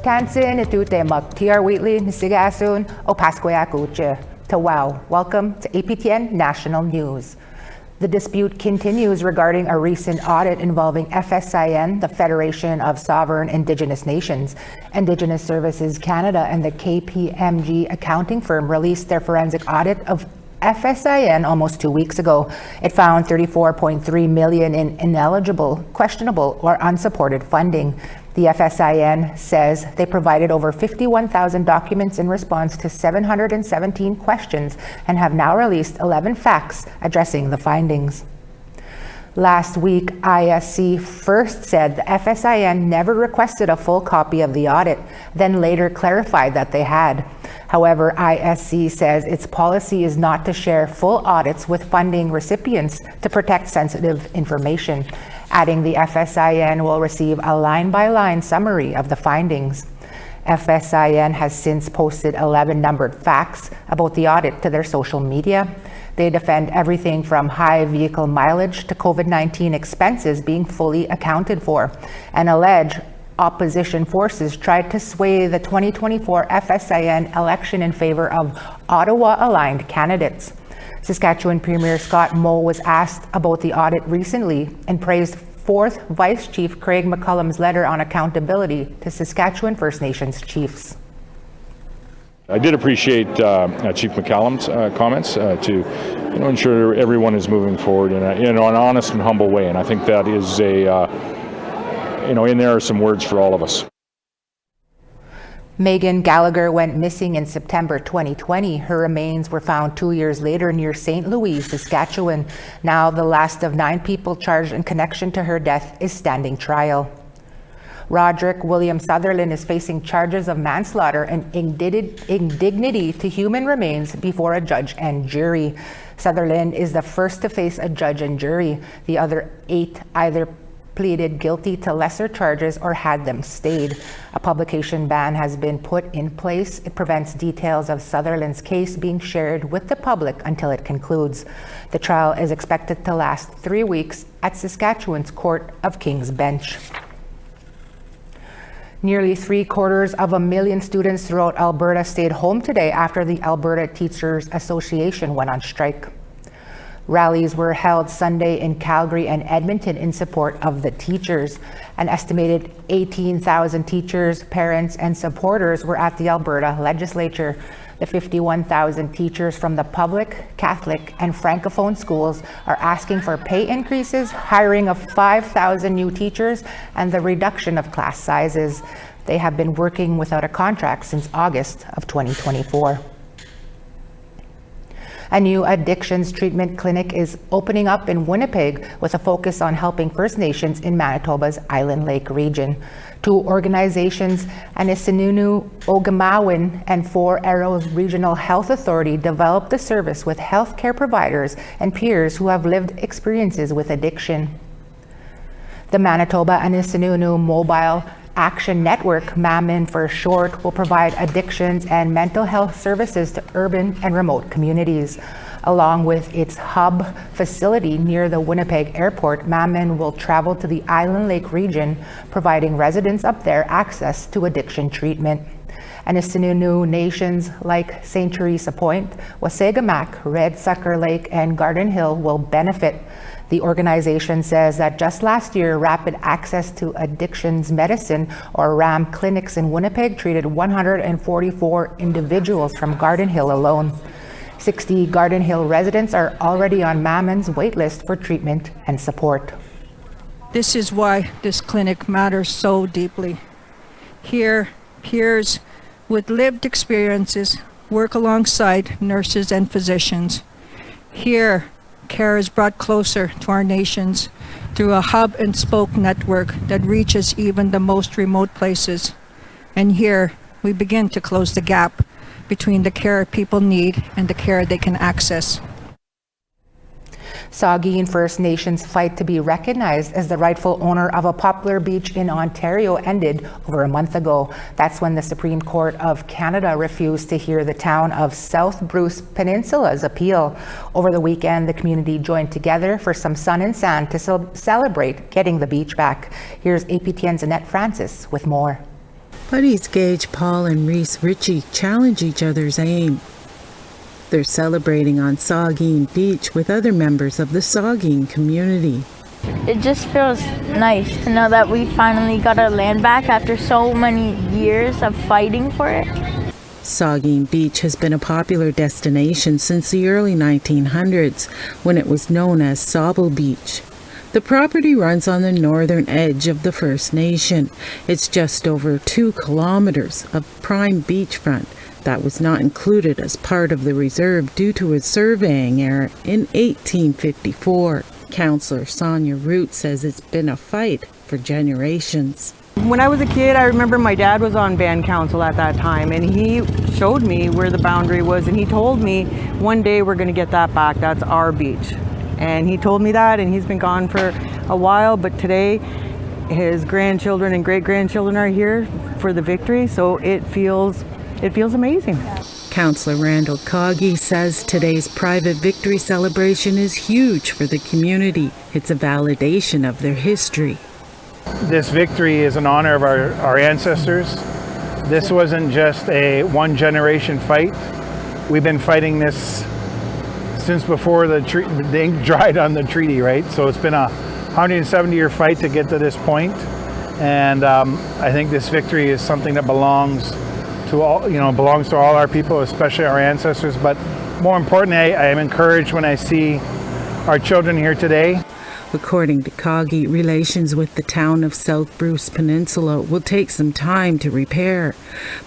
Tansin itute magtiar Wheatley Nisigasun o Pasquayakuche. To Wow, welcome to APTN National News. The dispute continues regarding a recent audit involving FSIN, the Federation of Sovereign Indigenous Nations. Indigenous Services Canada and the KPMG accounting firm released their forensic audit of FSIN almost 2 weeks ago. It found $34.3 million in ineligible, questionable, or unsupported funding. The FSIN says they provided over 51,000 documents in response to 717 questions and have now released 11 facts addressing the findings. Last week, ISC first said the FSIN never requested a full copy of the audit, then later clarified that they had. However, ISC says its policy is not to share full audits with funding recipients to protect sensitive information, adding the FSIN will receive a line-by-line summary of the findings. FSIN has since posted 11 numbered facts about the audit to their social media. They defend everything from high vehicle mileage to COVID-19 expenses being fully accounted for, and allege opposition forces tried to sway the 2024 FSIN election in favor of Ottawa-aligned candidates. Saskatchewan Premier Scott Moe was asked about the audit recently and praised 4th Vice Chief Craig McCullum's letter on accountability to Saskatchewan First Nations chiefs. I did appreciate Chief McCallum's comments to ensure everyone is moving forward in an honest and humble way, and I think that is in there are some words for all of us. Megan Gallagher went missing in September 2020. Her remains were found 2 years later near St. Louis, Saskatchewan. Now the last of 9 people charged in connection to her death is standing trial. Roderick William Sutherland is facing charges of manslaughter and indignity to human remains before a judge and jury. Sutherland is the first to face a judge and jury. The other 8 either pleaded guilty to lesser charges or had them stayed. A publication ban has been put in place. It prevents details of Sutherland's case being shared with the public until it concludes. The trial is expected to last 3 weeks at Saskatchewan's Court of King's Bench. Nearly 750,000 students throughout Alberta stayed home today after the Alberta Teachers Association went on strike. Rallies were held Sunday in Calgary and Edmonton in support of the teachers. An estimated 18,000 teachers, parents, and supporters were at the Alberta legislature. The 51,000 teachers from the public, Catholic, and Francophone schools are asking for pay increases, hiring of 5,000 new teachers, and the reduction of class sizes. They have been working without a contract since August of 2024. A new addictions treatment clinic is opening up in Winnipeg with a focus on helping First Nations in Manitoba's Island Lake region. 2 organizations, Anisinunu Ogamawin and 4 Arrows Regional Health Authority, developed the service with healthcare providers and peers who have lived experiences with addiction. The Manitoba Anisinunu Mobile Action Network, MAMIN for short, will provide addictions and mental health services to urban and remote communities. Along with its hub facility near the Winnipeg Airport, MAMIN will travel to the Island Lake region, providing residents up there access to addiction treatment. Anisinunu nations like St. Teresa Point, Wasagamak, Red Sucker Lake, and Garden Hill will benefit. The organization says that just last year, Rapid Access to Addictions Medicine, or RAM clinics in Winnipeg treated 144 individuals from Garden Hill alone. 60 Garden Hill residents are already on MAMIN's waitlist for treatment and support. This is why this clinic matters so deeply. Here, peers with lived experiences work alongside nurses and physicians. Here, care is brought closer to our nations through a hub and spoke network that reaches even the most remote places. And here, we begin to close the gap between the care people need and the care they can access. Saugeen First Nations' fight to be recognized as the rightful owner of a popular beach in Ontario ended over a month ago. That's when the Supreme Court of Canada refused to hear the town of South Bruce Peninsula's appeal. Over the weekend, the community joined together for some sun and sand to celebrate getting the beach back. Here's APTN's Annette Francis with more. Buddies Gage, Paul, and Reese Ritchie challenge each other's aim. They're celebrating on Saugeen Beach with other members of the Saugeen community. It just feels nice to know that we finally got our land back after so many years of fighting for it. Saugeen Beach has been a popular destination since the early 1900s, when it was known as Sauble Beach. The property runs on the northern edge of the First Nation. It's just over 2 kilometers of prime beachfront that was not included as part of the reserve due to a surveying error in 1854. Councillor Sonia Root says it's been a fight for generations. When I was a kid, I remember my dad was on band council at that time, and he showed me where the boundary was, and he told me one day we're going to get that back. That's our beach. And he told me that, and he's been gone for a while, but today his grandchildren and great-grandchildren are here for the victory, so it feels amazing. Councillor Randall Coggy says today's private victory celebration is huge for the community. It's a validation of their history. This victory is in honor of our ancestors. This wasn't just a one-generation fight. We've been fighting this since before the ink dried on the treaty, right? So it's been a 170-year fight to get to this point, and I think this victory is something that belongs to all our people, especially our ancestors. But more importantly, I am encouraged when I see our children here today. According to Coggy, relations with the town of South Bruce Peninsula will take some time to repair,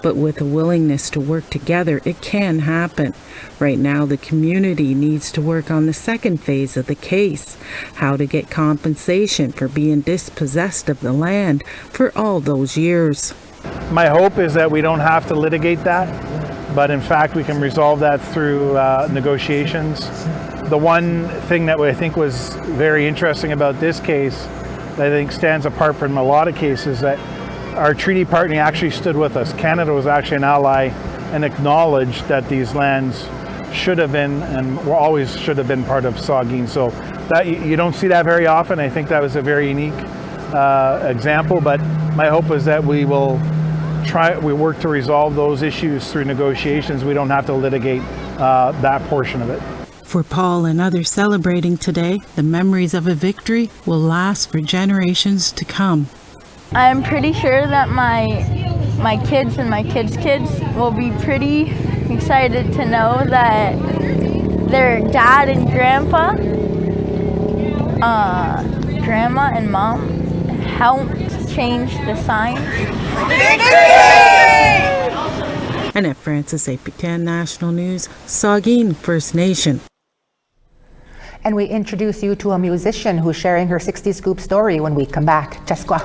but with a willingness to work together, it can happen. Right now, the community needs to work on the second phase of the case, how to get compensation for being dispossessed of the land for all those years. My hope is that we don't have to litigate that, but in fact we can resolve that through negotiations. The one thing that I think was very interesting about this case, that I think stands apart from a lot of cases, that our treaty partner actually stood with us. Canada was actually an ally and acknowledged that these lands should have been and always should have been part of Saugeen. So that you don't see that very often. I think that was a very unique example, but my hope is that we work to resolve those issues through negotiations. We don't have to litigate that portion of it. For Paul and others celebrating today, the memories of a victory will last for generations to come. I'm pretty sure that my kids and my kids' kids will be pretty excited to know that their dad and grandpa, grandma and mom helped change the sign. Annette Francis, APTN National News, Saugeen First Nation. And we introduce you to a musician who's sharing her 60 Scoop story when we come back. Cheskwa.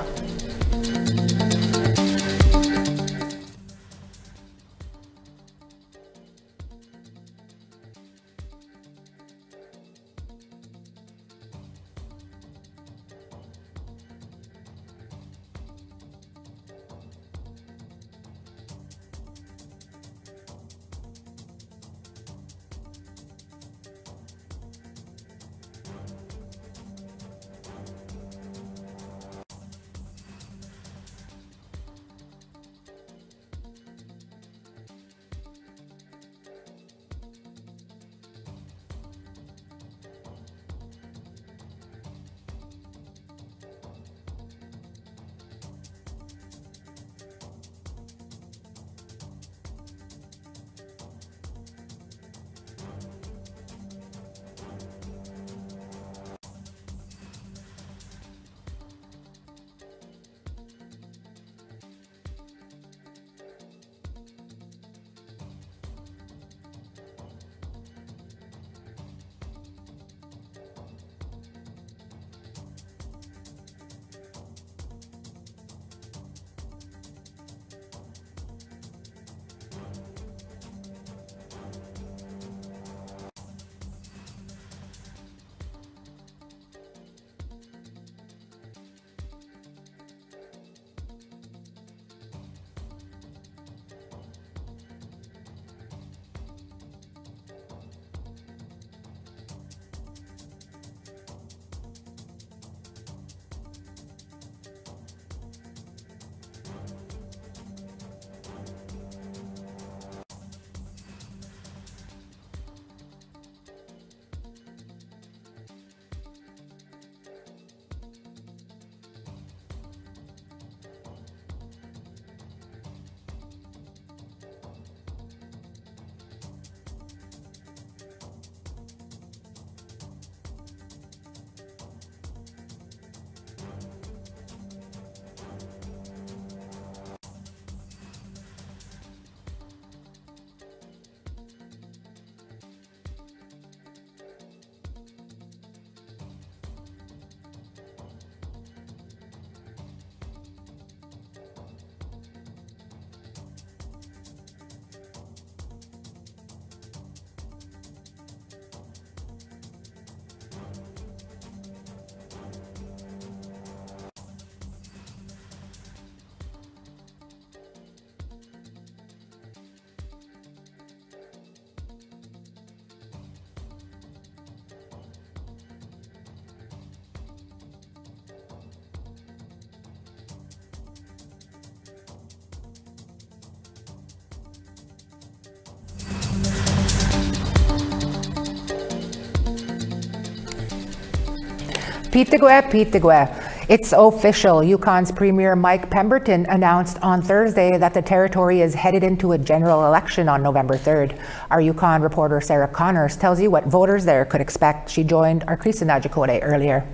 Pitigwe. It's official. Yukon's Premier Mike Pemberton announced on Thursday that the territory is headed into a general election on November 3rd. Our Yukon reporter Sarah Connors tells you what voters there could expect. She joined our Krisa Najikode earlier.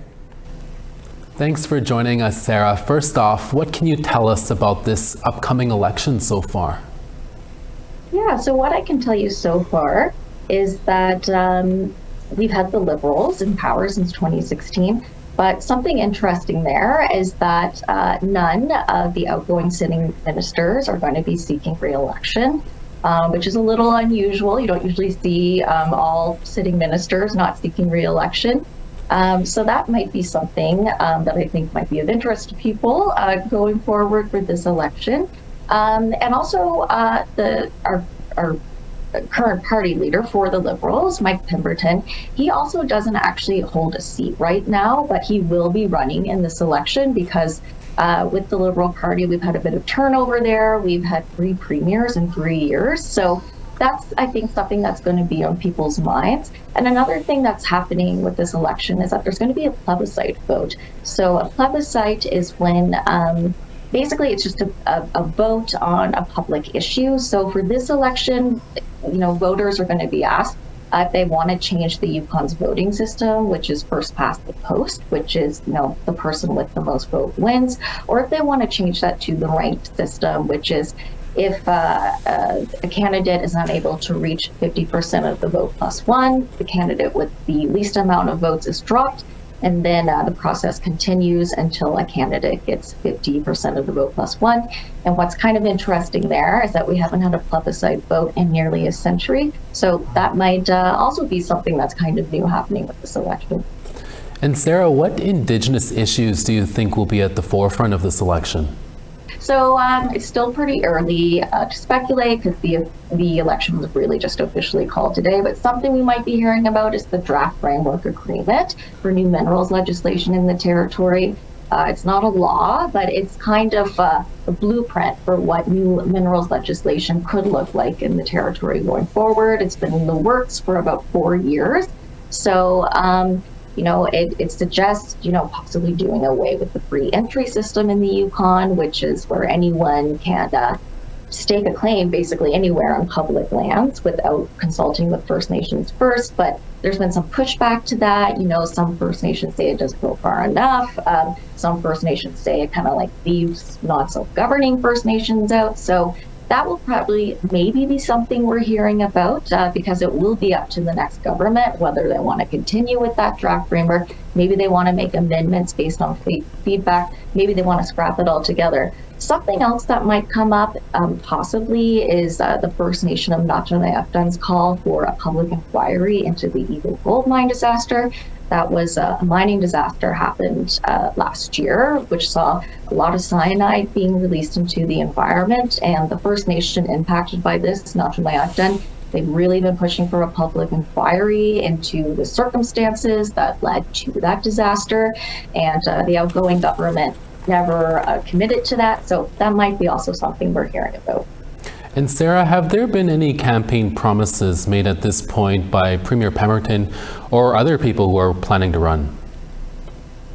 Thanks for joining us, Sarah. First off, what can you tell us about this upcoming election so far? Yeah, so what I can tell you so far is that we've had the Liberals in power since 2016. But something interesting there is that none of the outgoing sitting ministers are going to be seeking re-election, which is a little unusual. You don't usually see all sitting ministers not seeking re-election. So that might be something that I think might be of interest to people going forward for this election. And also our current party leader for the Liberals, Mike Pemberton, he also doesn't actually hold a seat right now, but he will be running in this election because with the Liberal Party, we've had a bit of turnover there. We've had 3 premiers in 3 years. So that's, I think, something that's going to be on people's minds. And another thing that's happening with this election is that there's going to be a plebiscite vote. So a plebiscite is when basically it's just a vote on a public issue. So for this election, voters are going to be asked if they want to change the Yukon's voting system, which is first past the post, which is, the person with the most vote wins, or if they want to change that to the ranked system, which is if a candidate is unable to reach 50% of the vote plus 1, the candidate with the least amount of votes is dropped, and then the process continues until a candidate gets 50% of the vote plus 1. And what's kind of interesting there is that we haven't had a plebiscite vote in nearly a century. So that might also be something that's kind of new happening with this election. And Sarah, what Indigenous issues do you think will be at the forefront of this election? So it's still pretty early to speculate because the election was really just officially called today. But something we might be hearing about is the draft framework agreement for new minerals legislation in the territory. It's not a law, but it's kind of a blueprint for what new minerals legislation could look like in the territory going forward. It's been in the works for about 4 years. So it suggests, possibly doing away with the free entry system in the Yukon, which is where anyone can stake a claim basically anywhere on public lands without consulting with First Nations first. But there's been some pushback to that. Some First Nations say it doesn't go far enough. Some First Nations say it kind of like leaves not self-governing First Nations out. So that will probably maybe be something we're hearing about because it will be up to the next government whether they want to continue with that draft framework. Maybe they want to make amendments based on feedback. Maybe they want to scrap it altogether. Something else that might come up possibly is the First Nation of Natchez-Nayaktun's call for a public inquiry into the Eagle gold mine disaster. That was a mining disaster happened last year, which saw a lot of cyanide being released into the environment. And the First Nation impacted by this, Natchez-Nayakton, they've really been pushing for a public inquiry into the circumstances that led to that disaster. And the outgoing government never committed to that. So that might be also something we're hearing about. And Sarah, have there been any campaign promises made at this point by Premier Pemberton or other people who are planning to run?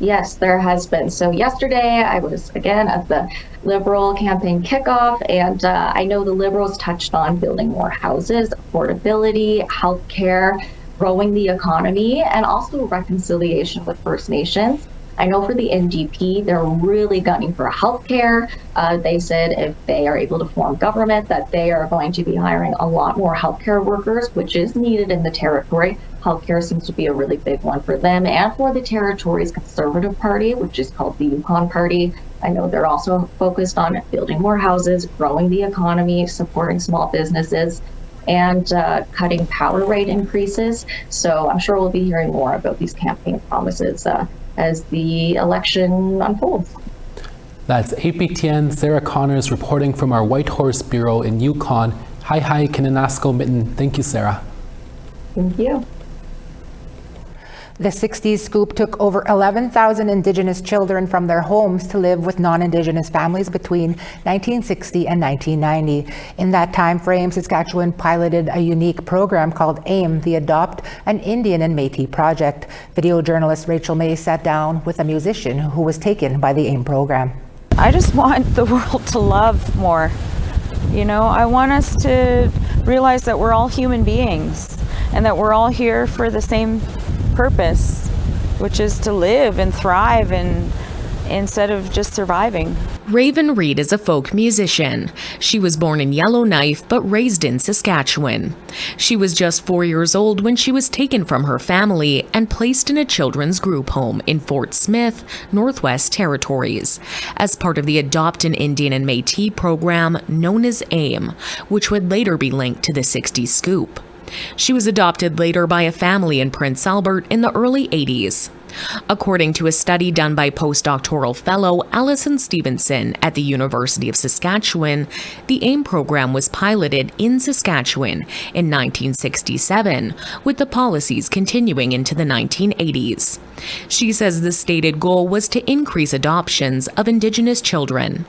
Yes, there has been. So yesterday I was again at the Liberal campaign kickoff, and I know the Liberals touched on building more houses, affordability, healthcare, growing the economy, and also reconciliation with First Nations. I know for the NDP, they're really gunning for healthcare. They said if they are able to form government, that they are going to be hiring a lot more healthcare workers, which is needed in the territory. Healthcare seems to be a really big one for them and for the territory's Conservative Party, which is called the Yukon Party. I know they're also focused on building more houses, growing the economy, supporting small businesses, and cutting power rate increases. So I'm sure we'll be hearing more about these campaign promises as the election unfolds. That's APTN Sarah Connors reporting from our Whitehorse Bureau in Yukon. Hi, Kinanasko Mitten. Thank you, Sarah. Thank you. The 60s scoop took over 11,000 Indigenous children from their homes to live with non-Indigenous families between 1960 and 1990. In that time frame, Saskatchewan piloted a unique program called AIM, the Adopt an Indian and Métis Project. Video journalist Rachel May sat down with a musician who was taken by the AIM program. I just want the world to love more. You know, I want us to realize that we're all human beings and that we're all here for the same purpose, which is to live and thrive and instead of just surviving. Raven Reed is a folk musician. She was born in Yellowknife but raised in Saskatchewan. She was just 4 years old when she was taken from her family and placed in a children's group home in Fort Smith, Northwest Territories, as part of the Adopt an Indian and Métis program known as AIM, which would later be linked to the 60s scoop. She was adopted later by a family in Prince Albert in the early 80s. According to a study done by postdoctoral fellow Alison Stevenson at the University of Saskatchewan, the AIM program was piloted in Saskatchewan in 1967, with the policies continuing into the 1980s. She says the stated goal was to increase adoptions of Indigenous children.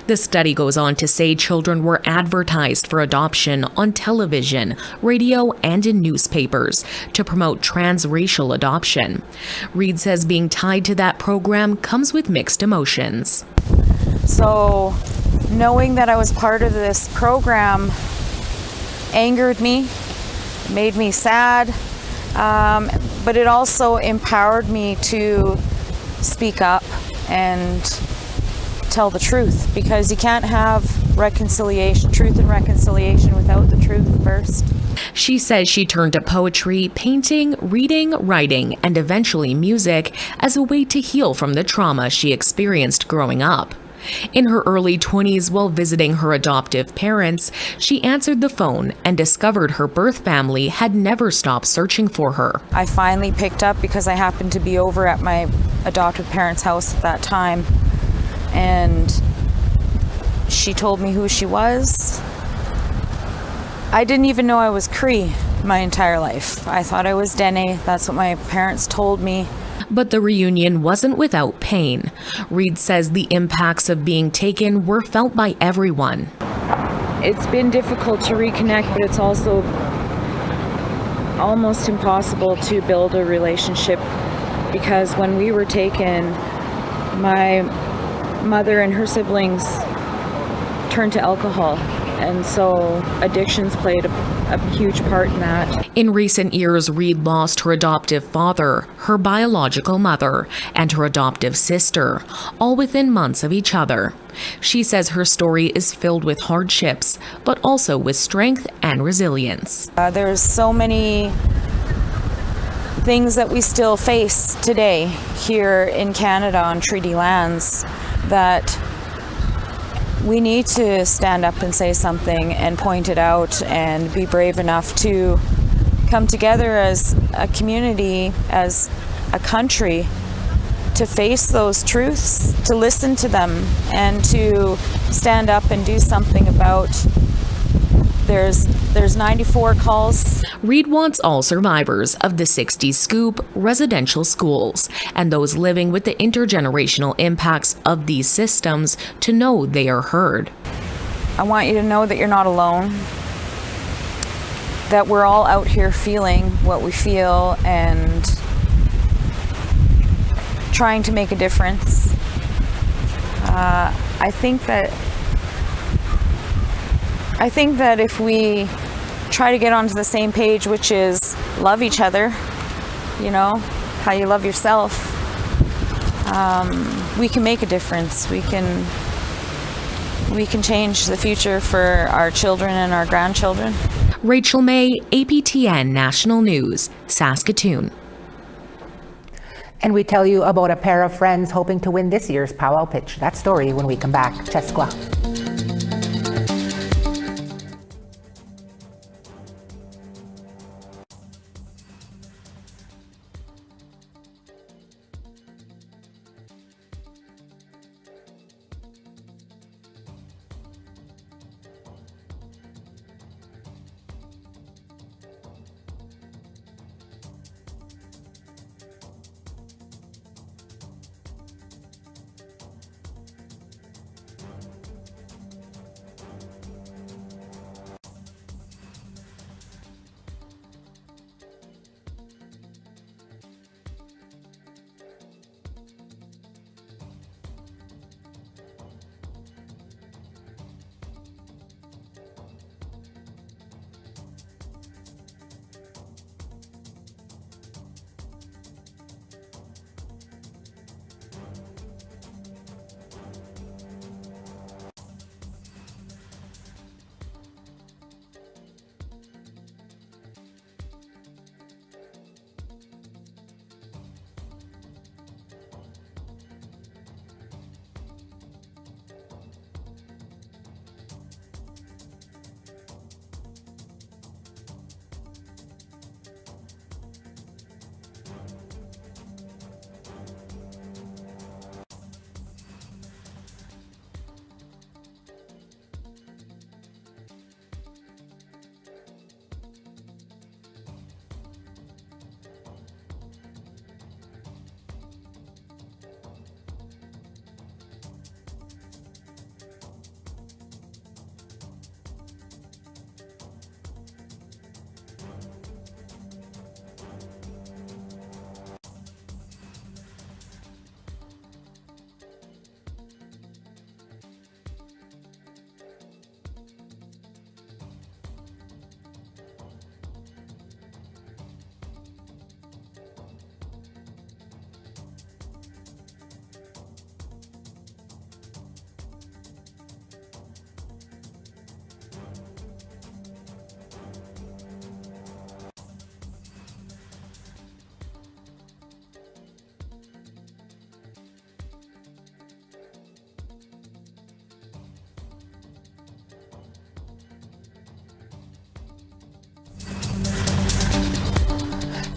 The study goes on to say children were advertised for adoption on television, radio, and in newspapers to promote transracial adoption. Reed says being tied to that program comes with mixed emotions. So knowing that I was part of this program angered me, made me sad, but it also empowered me to speak up and tell the truth, because you can't have reconciliation, truth and reconciliation without the truth first. She says she turned to poetry, painting, reading, writing, and eventually music as a way to heal from the trauma she experienced growing up. In her early 20s, while visiting her adoptive parents, she answered the phone and discovered her birth family had never stopped searching for her. I finally picked up because I happened to be over at my adoptive parents' house at that time, and she told me who she was. I didn't even know I was Cree my entire life. I thought I was Dene. That's what my parents told me. But the reunion wasn't without pain. Reed says the impacts of being taken were felt by everyone. It's been difficult to reconnect, but it's also almost impossible to build a relationship, because when we were taken, my mother and her siblings turned to alcohol. And so addictions played a huge part in that. In recent years, Reed lost her adoptive father, her biological mother, and her adoptive sister, all within months of each other. She says her story is filled with hardships, but also with strength and resilience. There's so many things that we still face today here in Canada on treaty lands that we need to stand up and say something and point it out and be brave enough to come together as a community, as a country, to face those truths, to listen to them, and to stand up and do something about. There's 94 calls. Reed wants all survivors of the 60s scoop, residential schools, and those living with the intergenerational impacts of these systems to know they are heard. I want you to know that you're not alone, that we're all out here feeling what we feel and trying to make a difference. I think that if we try to get onto the same page, which is love each other, you know, how you love yourself, we can make a difference. We can change the future for our children and our grandchildren. Rachel May, APTN National News, Saskatoon. And we tell you about a pair of friends hoping to win this year's Pow-Wow Pitch. That story when we come back. Cheskwa.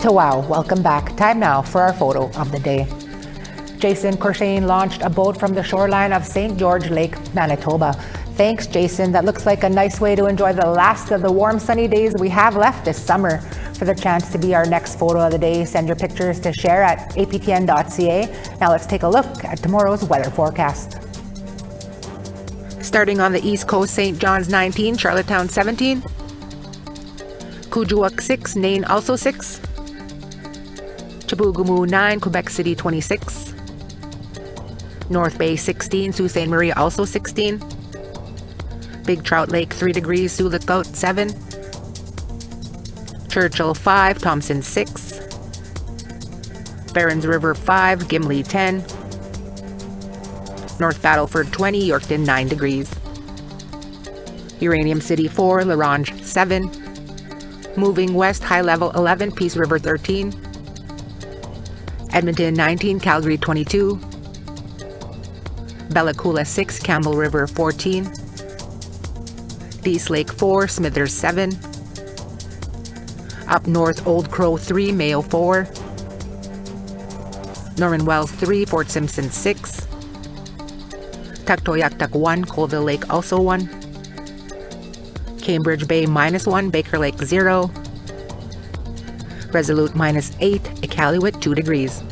To Wow, welcome back. Time now for our photo of the day. Jason Corshane launched a boat from the shoreline of St. George Lake, Manitoba. Thanks, Jason. That looks like a nice way to enjoy the last of the warm, sunny days we have left this summer. For the chance to be our next photo of the day, send your pictures to share at aptn.ca. Now let's take a look at tomorrow's weather forecast. Starting on the East Coast, St. John's 19, Charlottetown 17, Kuujjuaq 6, Nain also 6, Chibougamau 9, Quebec City 26, North Bay 16, Sault Ste. Marie also 16, Big Trout Lake 3 degrees, Sioux Lookout 7, Churchill 5, Thompson 6, Barons River 5, Gimli 10, North Battleford 20, Yorkton 9 degrees, Uranium City 4, La Ronge 7, moving west, High Level 11, Peace River 13, Edmonton 19, Calgary 22, Bella Coola 6, Campbell River 14, Dease Lake 4, Smithers 7, up north, Old Crow 3, Mayo 4, Norman Wells 3, Fort Simpson 6, Tuktoyaktuk 1, Colville Lake also 1, Cambridge Bay -1, Baker Lake 0, Resolute -8, Iqaluit 2 degrees.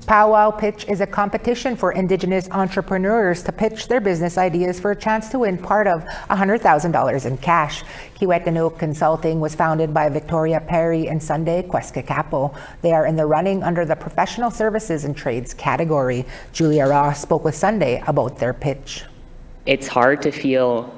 Pow-Wow Pitch is a competition for Indigenous entrepreneurs to pitch their business ideas for a chance to win part of $100,000 in cash. Kiwetinook Consulting was founded by Victoria Perry and Sunday Queskakapo. They are in the running under the Professional Services and Trades category. Julia Ross spoke with Sunday about their pitch. It's hard to feel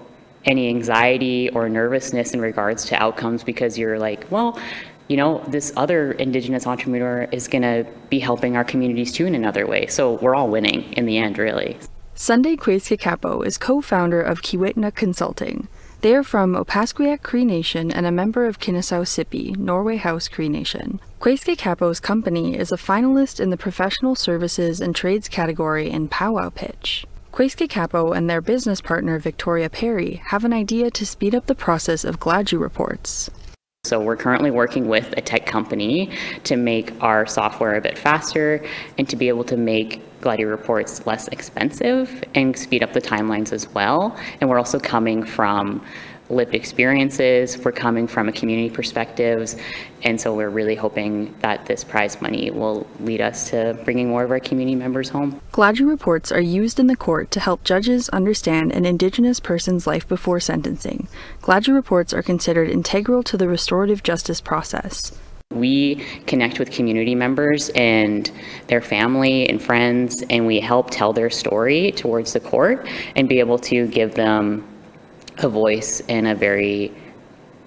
any anxiety or nervousness in regards to outcomes because you're like, well, you know, this other Indigenous entrepreneur is going to be helping our communities too in another way. So we're all winning in the end, really. Sunday Queskakapo is co-founder of Kiwetinook Consulting. They are from Opaskwayak Cree Nation and a member of Kinnisau Sipi, Norway House Cree Nation. Queskakapo's company is a finalist in the Professional Services and Trades category in Pow-Wow Pitch. Queskakapo and their business partner Victoria Perry have an idea to speed up the process of Gladue reports. So we're currently working with a tech company to make our software a bit faster and to be able to make Gladue reports less expensive and speed up the timelines as well. And we're also coming from lived experiences, we're coming from a community perspectives, and so we're really hoping that this prize money will lead us to bringing more of our community members home. Gladue reports are used in the court to help judges understand an Indigenous person's life before sentencing. Gladue reports are considered integral to the restorative justice process. We connect with community members and their family and friends, and we help tell their story towards the court and be able to give them a voice in a very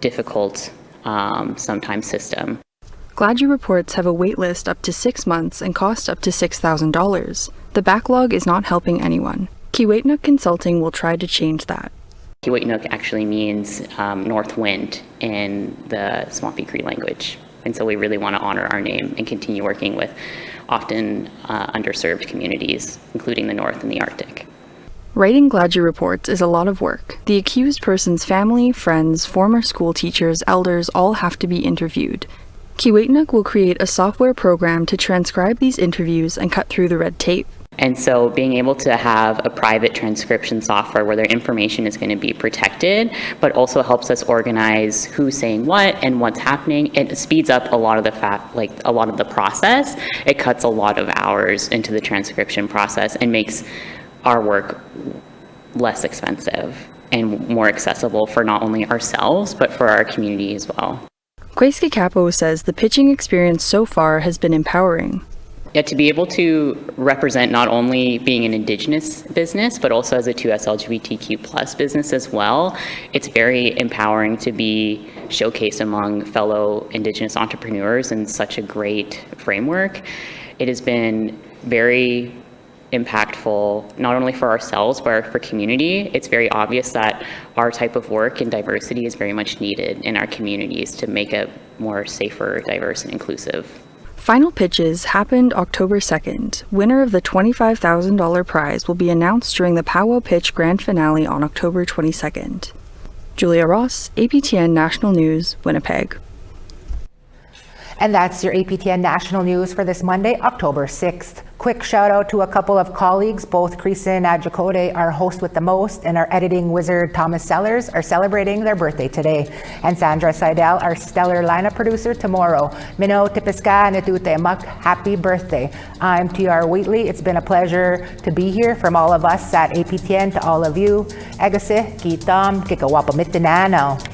difficult, sometimes system. Gladue reports have a wait list up to 6 months and cost up to $6,000. The backlog is not helping anyone. Kiwetinook Consulting will try to change that. Kiwetinook actually means north wind in the Swampy Cree language. And so we really want to honor our name and continue working with often underserved communities, including the North and the Arctic. Writing Gladue reports is a lot of work. The accused person's family, friends, former school teachers, elders all have to be interviewed. Kiwetinook will create a software program to transcribe these interviews and cut through the red tape. And so being able to have a private transcription software where their information is going to be protected, but also helps us organize who's saying what and what's happening. It speeds up a lot of the process. It cuts a lot of hours into the transcription process and makes our work less expensive and more accessible for not only ourselves, but for our community as well. Queskakapo says the pitching experience so far has been empowering. Yeah, to be able to represent not only being an Indigenous business, but also as a 2S LGBTQ+ business as well, it's very empowering to be showcased among fellow Indigenous entrepreneurs in such a great framework. It has been very impactful, not only for ourselves, but for community. It's very obvious that our type of work and diversity is very much needed in our communities to make it more safer, diverse, and inclusive. Final pitches happened October 2nd. Winner of the $25,000 prize will be announced during the Pow-Wow Pitch Grand Finale on October 22nd. Julia Ross, APTN National News, Winnipeg. And that's your APTN National News for this Monday, October 6th. Quick shout out to a couple of colleagues, both Creason Adjacote, our host with the most, and our editing wizard Thomas Sellers are celebrating their birthday today. And Sandra Seidel, our stellar lineup producer, tomorrow. Mino Tipiska Netute Mak, happy birthday. I'm TR Wheatley. It's been a pleasure to be here from all of us at APTN to all of you. Egase, Kitam, Kikawapamitinano.